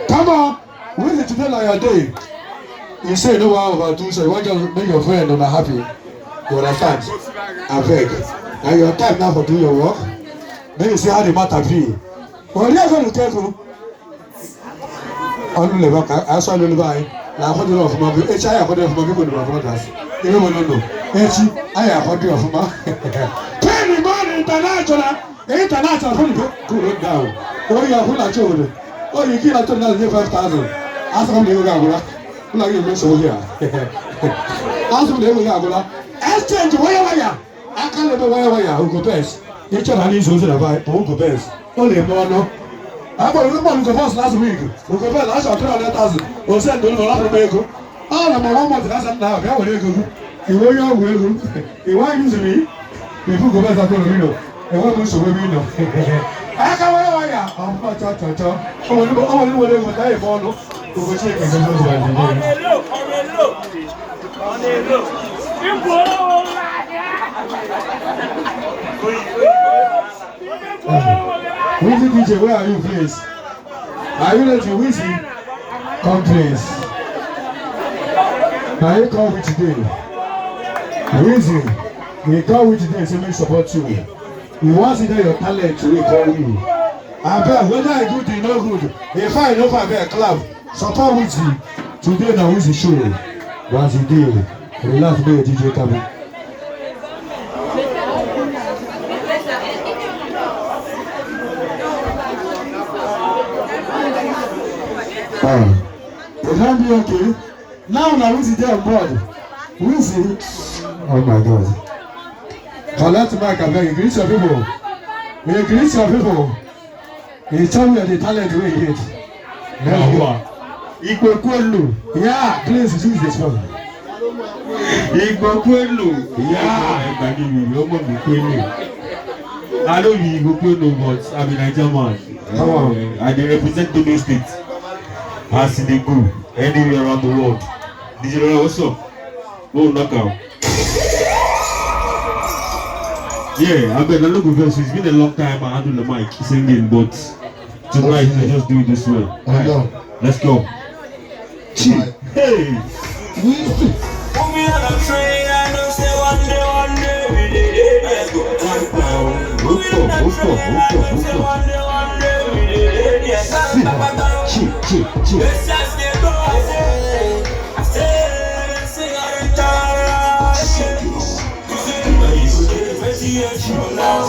Come on, with it today like a day. You say no one overdo, so you want to make your friend not happy. You understand? I beg. And your time now for doing your work. Then you see how the matter be. Well, you are going to tell you. Only level, I saw the level. Now, how do you know from my H? I have heard of my people who have brothers. You don't know. H, I have heard of my 20 man international. International, cool down. Oh, you are full of children. Oh, you kill a total of 5,000. Ask them to go. Like you mentioned here. Ask them to go. Exchange wire. I can't let the wire who go best. You tell me who's about who go best. Only no. I bought the one who go first last week. Who go best? I shall 300,000. Or send the other vehicle. All of my 1 month hasn't now. How will you go? You will your will. You want use me? People go best at the window. And what was the window? I can't wire. I'm not cha. I want to die for no. Who will check and go to the Wizzy DJ, where are you, please? Are you ready to Wizzy? Come, please. Now you come with today. Wizzy, we come with today to make support you. We want to see your talent to call you. I bet whether I good or no good, if I know for a club, support Wizzy. Today now Wizzy show. Once a day, relax me DJ Kabu. Will that be okay? Now Wizzy there on board. Wizzy. Oh my God. Collect back and beg. Greet your people. You greet your people. You tell me the talent we hit. Igbokwelu. Yeah, please use this one. Igbokwelu. Yeah. I don't be Igbokwelu, but I'm a Nigerian man. Come on. I represent Togo State. As they go anywhere around the world. DJ, what's up? Oh, knockout. Yeah, I bet I look verse. It's been a long time I handle the mic singing, but tonight I just do it this way. Right. Let's go. Hey! Put me on a train, I know say one day we did it. Let's go. Put me on a train, I know say one day we did it. Yes, let's just get go. I say, sing on the time. You say, but you go to the presidential now.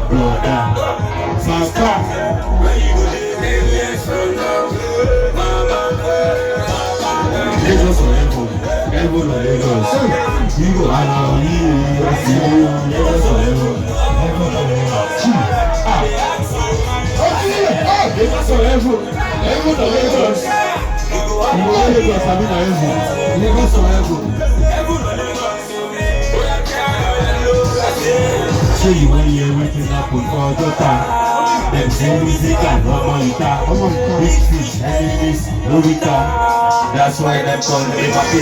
Brother, Faster. When you go to the presidential now. Lagos or Evo or Lagos. You go around here, Lagos or Evo. Lagos or Evo. Evo or Lagos. You go Lagos, I mean Evo. Lagos or Evo. So you want to hear everything happen for your time. Them say music and Romanita. Big fish, heavy fish, Lorita. That's why them call me Papi.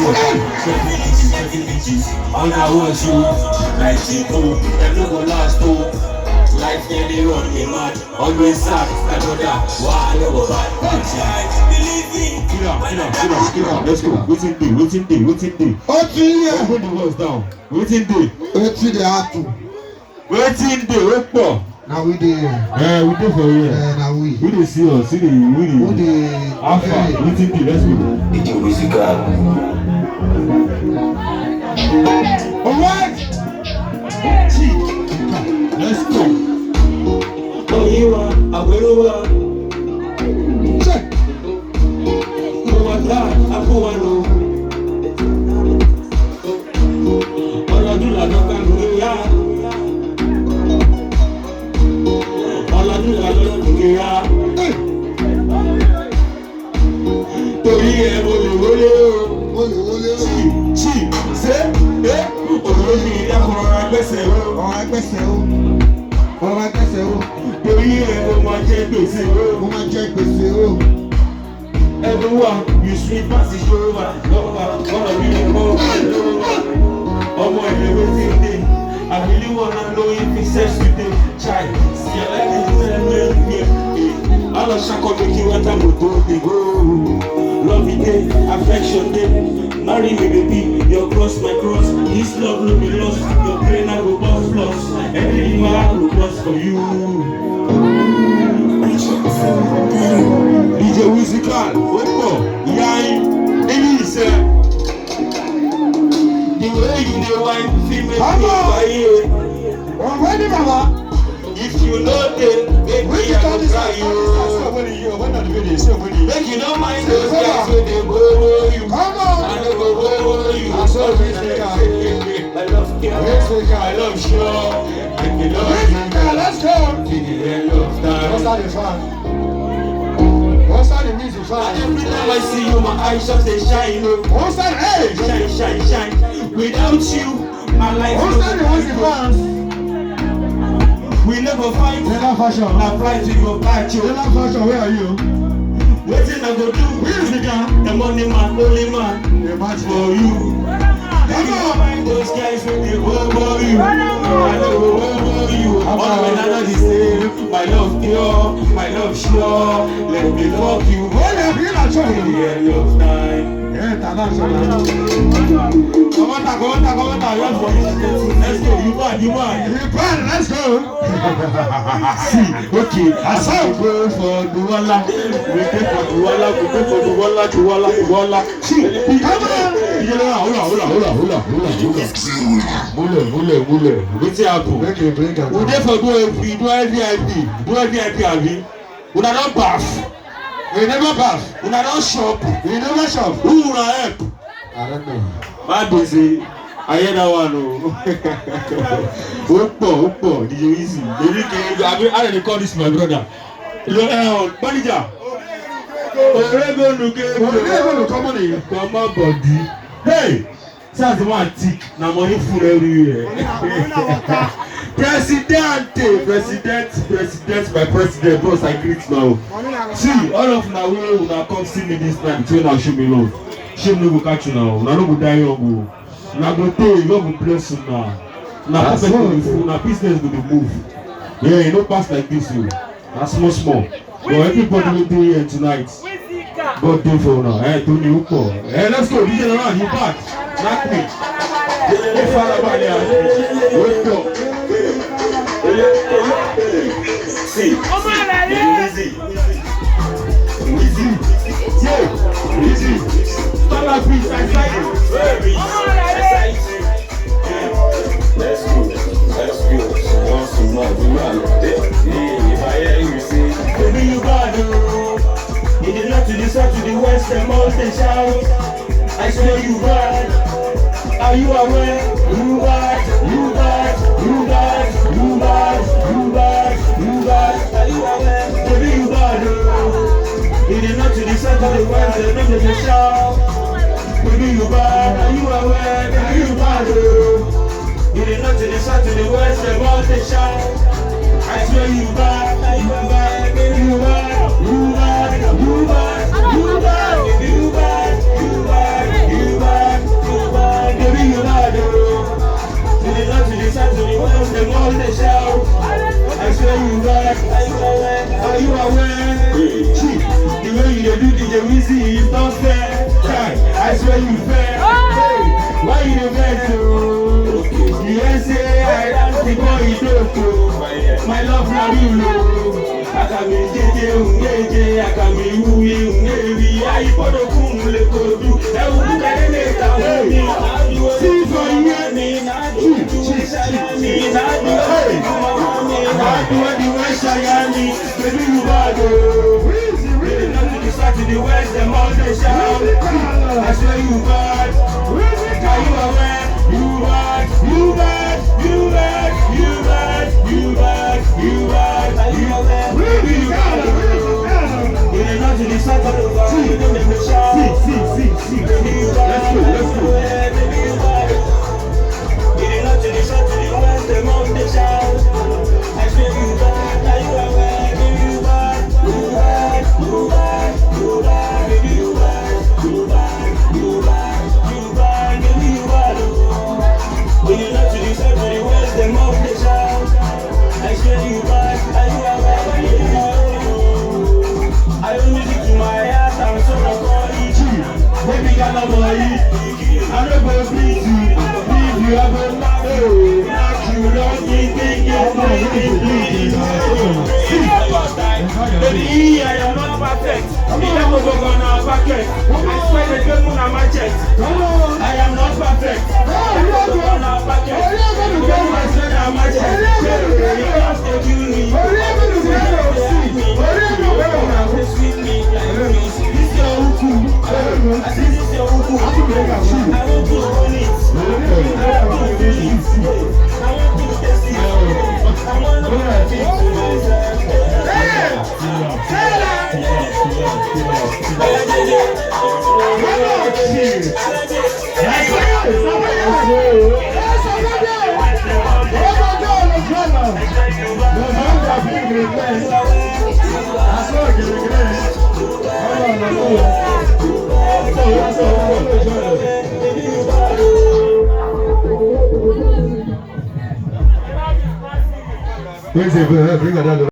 Checking bitches on our own shoes. Like she do, them no go last too. Life nearly run me mad. Always sad, I know that. Why you go bad? Believe me. Get up. Let's go. Waiting day. Oh, yeah. Put the walls down. Waiting day. Waiting day. Waiting day. Wait for. Now we did. We do for you. Now we. We dey see us. We dey. Alpha. Waiting day. Let's go. It's your musical. Alright. Let's go. Oh, you are. I will. Check. Oh, I go on. All I do like I can do ya. All I do like I can do ya. Torí ẹ wọlé o. Chi ṣe olórí ẹ̀kọ́ ẹgbẹ́sẹ̀ o. Torí ẹ mo máa jẹ gbèsè o. Everyone, you sweet passage over. Ọmọ ìyẹ̀wò ti dé. I really wanna know if it's sex today. Child, see I like it. rush, I come make you what I'm going go. Love it day, affection day. Marry me, baby, your cross, my cross. This love will be lost. Your brain, I will bust lost. Everything I will bust for you. DJ Musical, what more? Yeah, baby, sir. The way you do wine, female, Already, Mama. if you know them, make me a cry you. Make you don't mind those guys when they borrow you. Come on. I don't go borrow you. I saw you. I love you. I love sure. Make me love you. Let's go. Till the end of time. What's that the fan? What's that the music fan? Every time I see you, my eyes just they shine. What's that? Hey! Shine, shine, shine. Without you, my life What's that the music fan? we never fight. Never fashion. Now flight we go back you. Never fashion, where are you? Waiting I go do. Where is the guy? The money man, only man. The match For you. Come on. Mind those guys when they over you. I know over you. All men are not the same. My love pure, my love sure. Let me love you. Oh, yeah, you're not sure. Till the end of time. Yeah, that's all. Come on, let's go, you bad. You plan, let's go. See, okay, I saw go for Duwala. We take for Duwala. See, Come on. Mule. What's happen? Make you drink and We dey for do VIP, abi. Una don baff. we never bath. Una don shop. We never shop. Who una help? I don't know. Bad busy. I hear that one o. Ó pọ̀, DJ Easy. Èmi kì í I dey call this my brother. Manager. Orego come on in. Come on, body. Hey! That's the one tick. Na money full everywhere. President, my president, boss, I greet now. See, all of now we una come see me this time. Between now, show me love. Shame no go catch you now. Una no go die young. Una go pay, you go bless you now. Una perfect go be full. Una business go dey move. Yeah, you no pass like this, you. Na small. But everybody will be here tonight. God do for now. Tony Uko. Let's go. DJ around, you back. Knock me. Hey, Father, wake up. See. Easy. Stop please. I Let's go. Once more, if I hear you say, baby, you bad, oh. You did not to the south, to the west, the mountain shout. I swear you bad. Are you aware? You bad. Are you aware? Baby, you bad, oh. You did not to the south, to the west, the mountain shout. Baby, you bad. Are you aware? Baby, you bad, oh. You did not to the south, to the west, the mountain shout. I swear you bad, baby, you bad, baby, you bad, oh. To the left, to the side, to the west, the more they shout. I swear you bad, are you aware? The way you do DJ Easy is not fair. I swear you fair. Why you the best, oh? You say I dance the boy you don't. My love now you know. I can be JJ, I can be Uwe, I put a kumble to do. I will get it down. See for you and me, not do me, not do the West Miami, baby you bad. Really not to the south, to the west, the mountain shout. I swear you bad. Are you aware? You bad. Are you aware? Baby, you bad. Really not to the south, to the west, you don't make me shout. See. Baby, you bad. Let's go. Baby, you bad. Really not to the south, to the west, the mountain shout. I swear you bad. Are you aware? Baby, you bad. Baby, you bad. Baby, you bad. When you not to the south, to the west, the mountain shout. I swear you bad. Are you aware? Baby, I am not perfect. I am not perfect. I swear the devil on my chest. I am not perfect. I am not perfect. I swear on my chest. You have to kill me. This is your huku. This is your huku. I want to own it. I want to release it. I want to test it. I want to have it to myself. Bring that down.